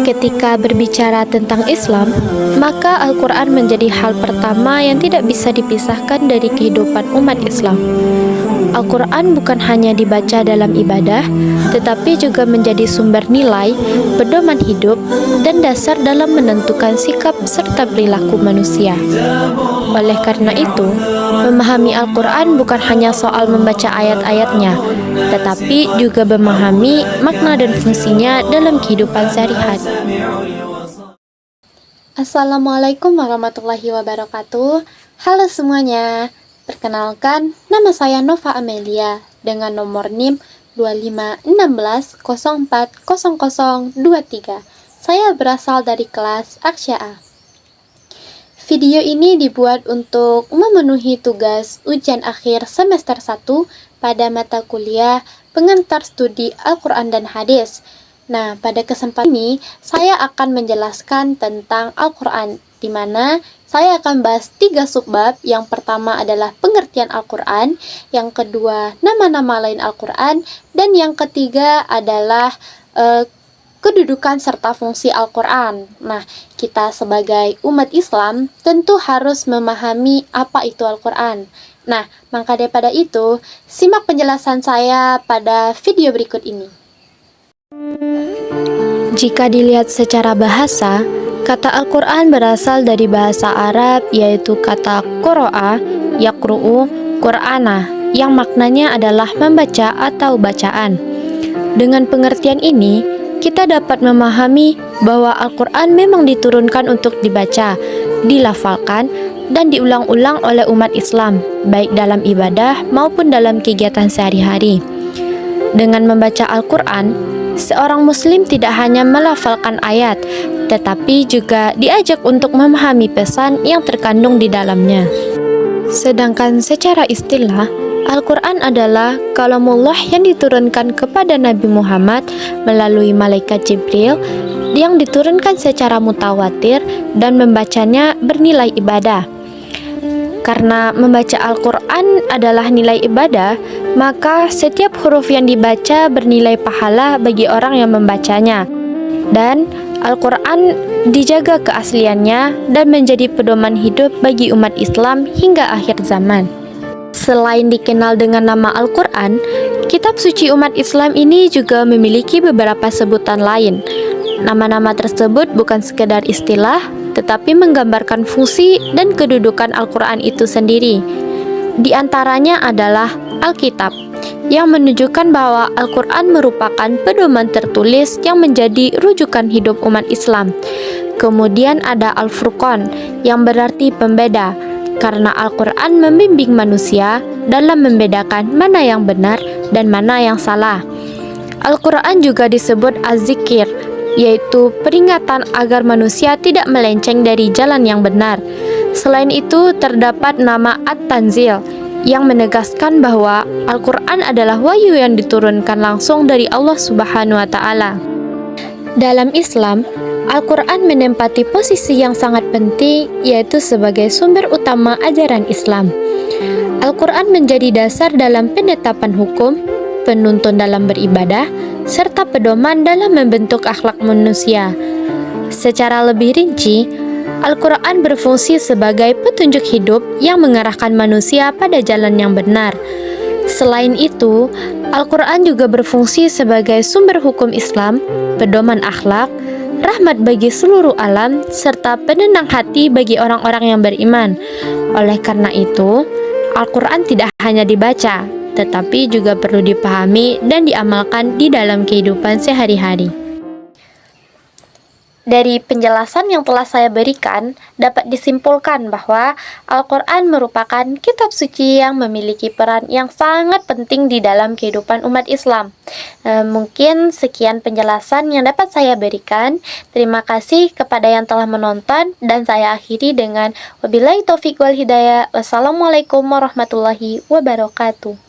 Ketika berbicara tentang Islam, maka Al-Quran menjadi hal pertama yang tidak bisa dipisahkan dari kehidupan umat Islam. Al-Quran bukan hanya dibaca dalam ibadah, tetapi juga menjadi sumber nilai, pedoman hidup, dan dasar dalam menentukan sikap serta perilaku manusia. Oleh karena itu, memahami Al-Quran bukan hanya soal membaca ayat-ayatnya, tetapi juga memahami makna dan fungsinya dalam kehidupan sehari-hari. Assalamualaikum warahmatullahi wabarakatuh. Halo semuanya. Perkenalkan, nama saya Nova Amelia dengan nomor NIM 2516040023. Saya berasal dari kelas Aksya A. Video ini dibuat untuk memenuhi tugas ujian akhir semester 1 pada mata kuliah pengantar studi Al-Quran dan Hadis. Nah, pada kesempatan ini saya akan menjelaskan tentang Al-Quran, di mana saya akan bahas 3 subbab. Yang pertama adalah pengertian Al-Quran, yang kedua nama-nama lain Al-Quran, dan yang ketiga adalah kedudukan serta fungsi Al-Quran. Nah, kita sebagai umat Islam tentu harus memahami apa itu Al-Quran. Nah, maka daripada itu, simak penjelasan saya pada video berikut ini. Jika dilihat secara bahasa, kata Al-Quran berasal dari bahasa Arab, yaitu kata qoro'a, yaqru'u, qur'ana, yang maknanya adalah membaca atau bacaan. Dengan pengertian ini, kita dapat memahami bahwa Al-Quran memang diturunkan untuk dibaca, dilafalkan, dan diulang-ulang oleh umat Islam, baik dalam ibadah maupun dalam kegiatan sehari-hari. Dengan membaca Al-Quran, seorang muslim tidak hanya melafalkan ayat, tetapi juga diajak untuk memahami pesan yang terkandung di dalamnya. Sedangkan secara istilah, Al-Quran adalah kalamullah yang diturunkan kepada Nabi Muhammad melalui malaikat Jibril, yang diturunkan secara mutawatir dan membacanya bernilai ibadah. Karena membaca Al-Quran adalah nilai ibadah, maka setiap huruf yang dibaca bernilai pahala bagi orang yang membacanya. Dan Al-Quran dijaga keasliannya dan menjadi pedoman hidup bagi umat Islam hingga akhir zaman. Selain dikenal dengan nama Al-Quran, kitab suci umat Islam ini juga memiliki beberapa sebutan lain. Nama-nama tersebut bukan sekedar istilah, tetapi menggambarkan fungsi dan kedudukan Al-Quran itu sendiri. Di antaranya adalah Alkitab, yang menunjukkan bahwa Al-Quran merupakan pedoman tertulis yang menjadi rujukan hidup umat Islam. Kemudian ada Al-Furqan, yang berarti pembeda, karena Al-Quran membimbing manusia dalam membedakan mana yang benar dan mana yang salah. Al-Quran juga disebut Az-Zikir, yaitu peringatan agar manusia tidak melenceng dari jalan yang benar. Selain itu, terdapat nama At-Tanzil, yang menegaskan bahwa Al-Quran adalah wahyu yang diturunkan langsung dari Allah Subhanahu wa Ta'ala. Dalam Islam, Al-Quran menempati posisi yang sangat penting, yaitu sebagai sumber utama ajaran Islam. Al-Quran menjadi dasar dalam penetapan hukum, penuntun dalam beribadah, serta pedoman dalam membentuk akhlak manusia. Secara lebih rinci, Al-Quran berfungsi sebagai petunjuk hidup yang mengarahkan manusia pada jalan yang benar. Selain itu, Al-Quran juga berfungsi sebagai sumber hukum Islam, pedoman akhlak, rahmat bagi seluruh alam, serta penenang hati bagi orang-orang yang beriman. Oleh karena itu, Al-Quran tidak hanya dibaca, tetapi juga perlu dipahami dan diamalkan di dalam kehidupan sehari-hari. Dari penjelasan yang telah saya berikan, dapat disimpulkan bahwa Al-Quran merupakan kitab suci yang memiliki peran yang sangat penting di dalam kehidupan umat Islam. Mungkin sekian penjelasan yang dapat saya berikan. Terima kasih kepada yang telah menonton, dan saya akhiri dengan wabillahi taufiq wal hidayah. Wassalamualaikum warahmatullahi wabarakatuh.